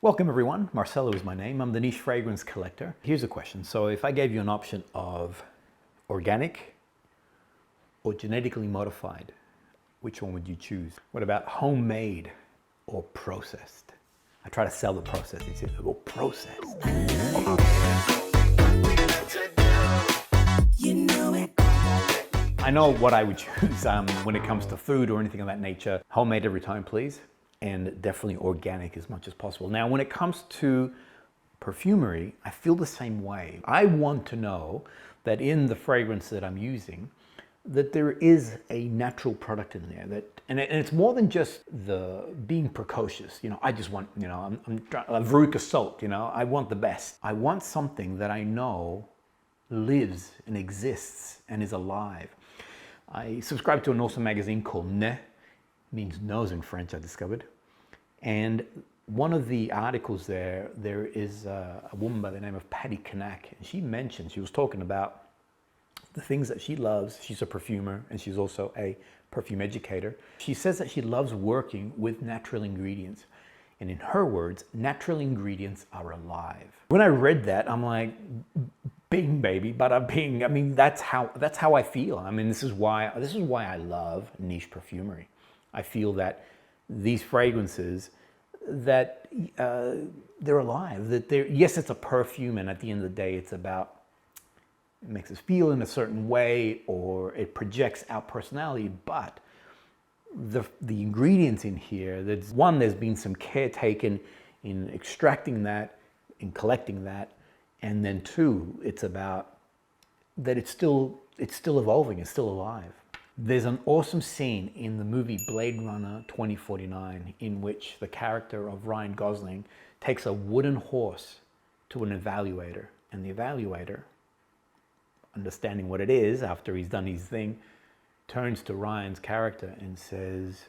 Welcome everyone, Marcelo is my name. I'm the niche fragrance collector. Here's a question. So if I gave you an option of organic or genetically modified, which one would you choose? What about homemade or processed? I try to sell the process. It's well, processed. I know what I would choose when it comes to food or anything of that nature. Homemade every time, please. And definitely organic as much as possible. Now, when it comes to perfumery, I feel the same way. I want to know that in the fragrance that I'm using, that there is a natural product in there, and it's more than just the being precocious. You know, I just want, you know, I'm a veruca salt. You know, I want the best. I want something that I know lives and exists and is alive. I subscribe to an awesome magazine called Ne, means nose in French, I discovered. And one of the articles there is a woman by the name of Patty Kanak. And she was talking about the things that she loves. She's a perfumer and she's also a perfume educator. She says that she loves working with natural ingredients. And in her words, natural ingredients are alive. When I read that, I'm like, bing, baby, bada bing. I mean, that's how I feel. I mean, this is why I love niche perfumery. I feel that these fragrances, that they're alive, that yes, it's a perfume, and at the end of the day, it's about, it makes us feel in a certain way, or it projects our personality, but the ingredients in here, there's been some care taken in extracting that, in collecting that, and then two, it's about that it's still evolving, it's still alive. There's an awesome scene in the movie Blade Runner 2049 in which the character of Ryan Gosling takes a wooden horse to an evaluator, and the evaluator, understanding what it is after he's done his thing, turns to Ryan's character and says,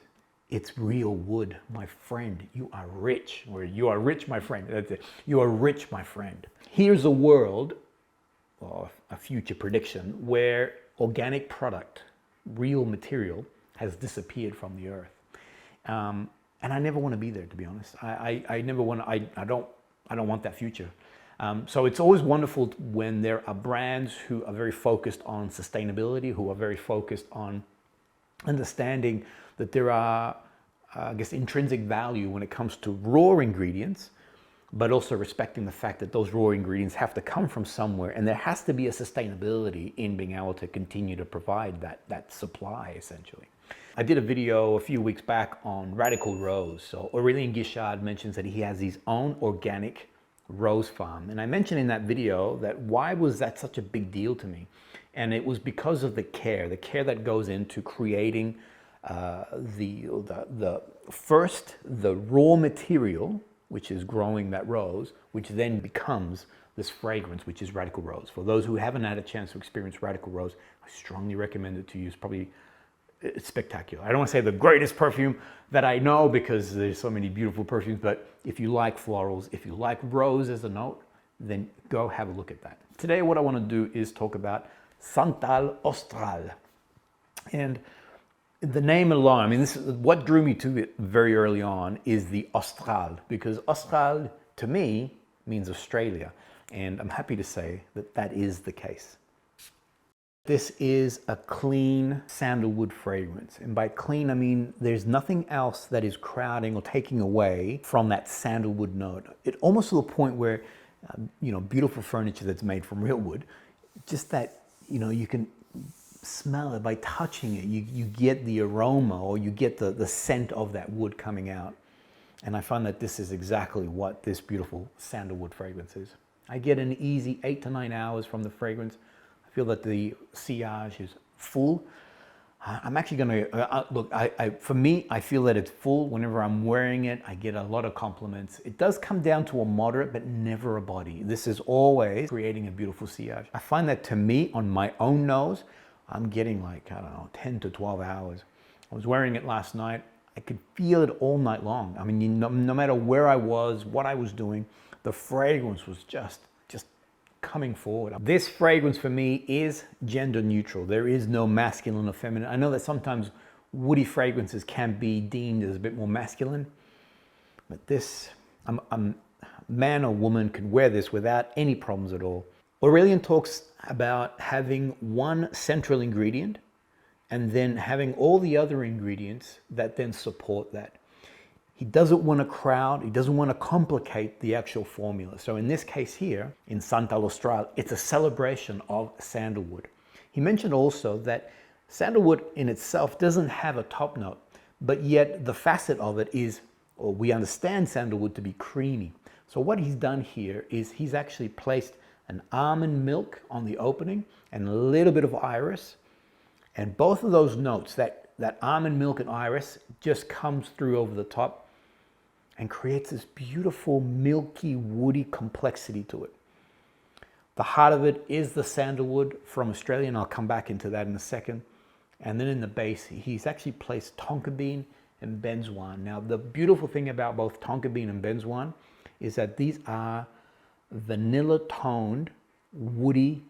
"It's real wood, my friend. You are rich." Or, "You are rich, my friend." That's it. "You are rich, my friend." Here's a world, or a future prediction, where organic product, real material, has disappeared from the earth. And I never want to be there, to be honest. I never want to, I don't want that future. So it's always wonderful when there are brands who are very focused on sustainability, who are very focused on understanding that there are, I guess, intrinsic value when it comes to raw ingredients, but also respecting the fact that those raw ingredients have to come from somewhere, and there has to be a sustainability in being able to continue to provide that supply, essentially. I did a video a few weeks back on radical rose. So Aurelien Guichard mentions that he has his own organic rose farm. And I mentioned in that video that why was that such a big deal to me? And it was because of the care that goes into creating the raw material, which is growing that rose, which then becomes this fragrance, which is radical rose. For those who haven't had a chance to experience radical rose, I strongly recommend it to you. It's spectacular. I don't want to say the greatest perfume that I know because there's so many beautiful perfumes, but if you like florals, if you like rose as a note, then go have a look at that. Today, what I want to do is talk about Santal Austral. And the name alone, I mean, this is what drew me to it very early on, is the Austral, because Austral to me means Australia, and I'm happy to say that that is the case. This is a clean sandalwood fragrance, and by clean I mean there's nothing else that is crowding or taking away from that sandalwood note. It almost to the point where, you know, beautiful furniture that's made from real wood, just that, you know, you can smell it by touching it. You get the aroma, or you get the scent of that wood coming out. And I find that this is exactly what this beautiful sandalwood fragrance is. I get an easy 8 to 9 hours from the fragrance. I feel that the sillage is full. I'm actually gonna, look, for me, I feel that it's full. Whenever I'm wearing it, I get a lot of compliments. It does come down to a moderate, but never a body. This is always creating a beautiful sillage. I find that to me, on my own nose, I'm getting like, I don't know, 10 to 12 hours. I was wearing it last night. I could feel it all night long. I mean, no matter where I was, what I was doing, the fragrance was just coming forward. This fragrance for me is gender neutral. There is no masculine or feminine. I know that sometimes woody fragrances can be deemed as a bit more masculine, but this, man or woman can wear this without any problems at all. Aurelien talks about having one central ingredient and then having all the other ingredients that then support that. He doesn't want to crowd, he doesn't want to complicate the actual formula. So in this case here, in Santal Austral, it's a celebration of sandalwood. He mentioned also that sandalwood in itself doesn't have a top note, but yet the facet of it is, or we understand sandalwood to be creamy. So what he's done here is he's actually placed an almond milk on the opening and a little bit of iris. And both of those notes, that almond milk and iris, just comes through over the top and creates this beautiful, milky, woody complexity to it. The heart of it is the sandalwood from Australia, and I'll come back into that in a second. And then in the base, he's actually placed tonka bean and benzoin. Now, the beautiful thing about both tonka bean and benzoin is that these are vanilla-toned, woody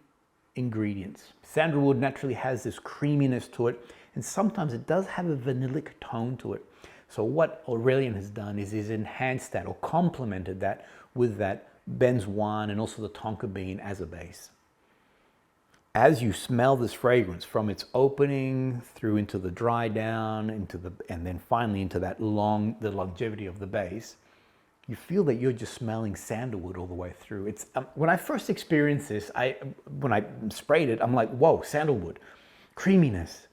ingredients. Sandalwood naturally has this creaminess to it, and sometimes it does have a vanillic tone to it. So what Aurelien has done is he's enhanced that or complemented that with that benzoin and also the tonka bean as a base. As you smell this fragrance from its opening through into the dry down, and then finally into that the longevity of the base, you feel that you're just smelling sandalwood all the way through. It's when I first experienced this, when I sprayed it, I'm like, whoa, sandalwood, creaminess,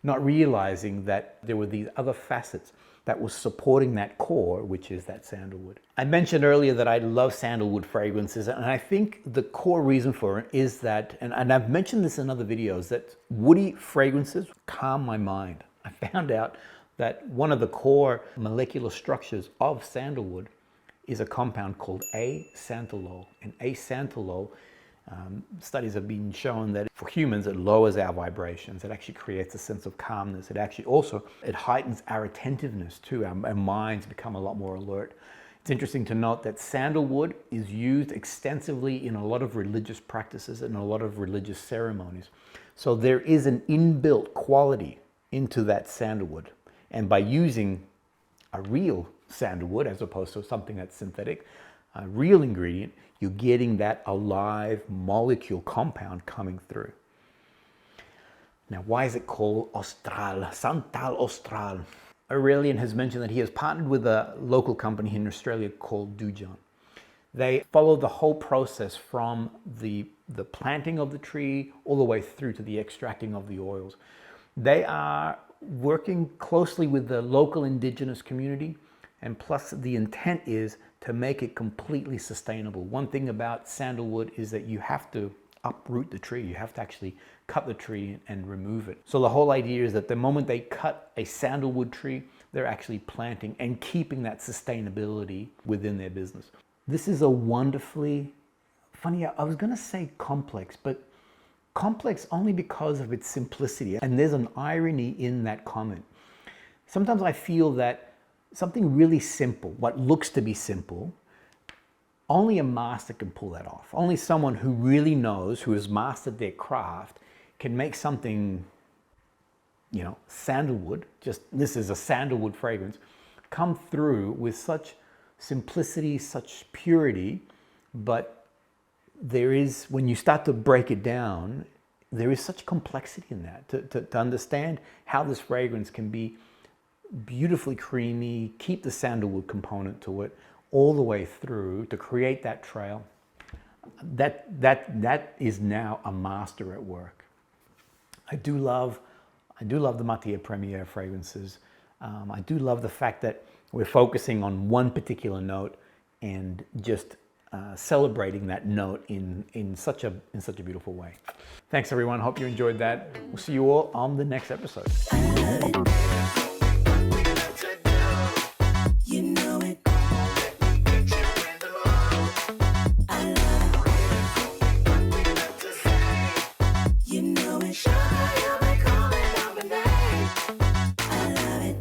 not realizing that there were these other facets that was supporting that core, which is that sandalwood. I mentioned earlier that I love sandalwood fragrances, and I think the core reason for it is that, and I've mentioned this in other videos, that woody fragrances calm my mind. I found out that one of the core molecular structures of sandalwood is a compound called A-santalol. And A-santalol, studies have been shown that for humans, it lowers our vibrations. It actually creates a sense of calmness. It actually also, it heightens our attentiveness too. Our minds become a lot more alert. It's interesting to note that sandalwood is used extensively in a lot of religious practices and a lot of religious ceremonies. So there is an inbuilt quality into that sandalwood. And by using a real sandalwood as opposed to something that's synthetic, a real ingredient, you're getting that alive molecule compound coming through. Now, why is it called Austral, Santal Austral? Aurelien has mentioned that he has partnered with a local company in Australia called Dujan. They follow the whole process from the planting of the tree all the way through to the extracting of the oils. They are working closely with the local indigenous community, and plus the intent is to make it completely sustainable. One thing about sandalwood is that you have to uproot the tree. You have to actually cut the tree and remove it. So the whole idea is that the moment they cut a sandalwood tree, they're actually planting and keeping that sustainability within their business. This is a wonderfully, funny, I was gonna say complex, but complex only because of its simplicity. And there's an irony in that comment. Sometimes I feel that something really simple, what looks to be simple, only a master can pull that off. Only someone who really knows, who has mastered their craft, can make something, you know, sandalwood, just this is a sandalwood fragrance, come through with such simplicity, such purity, but there is, when you start to break it down, there is such complexity in that. To understand how this fragrance can be beautifully creamy, keep the sandalwood component to it all the way through to create that trail, that is now a master at work. I do love the MATIERE Premiere fragrances. I do love the fact that we're focusing on one particular note and just celebrating that note in such a beautiful way. Thanks everyone, hope you enjoyed that. We'll see you all on the next episode.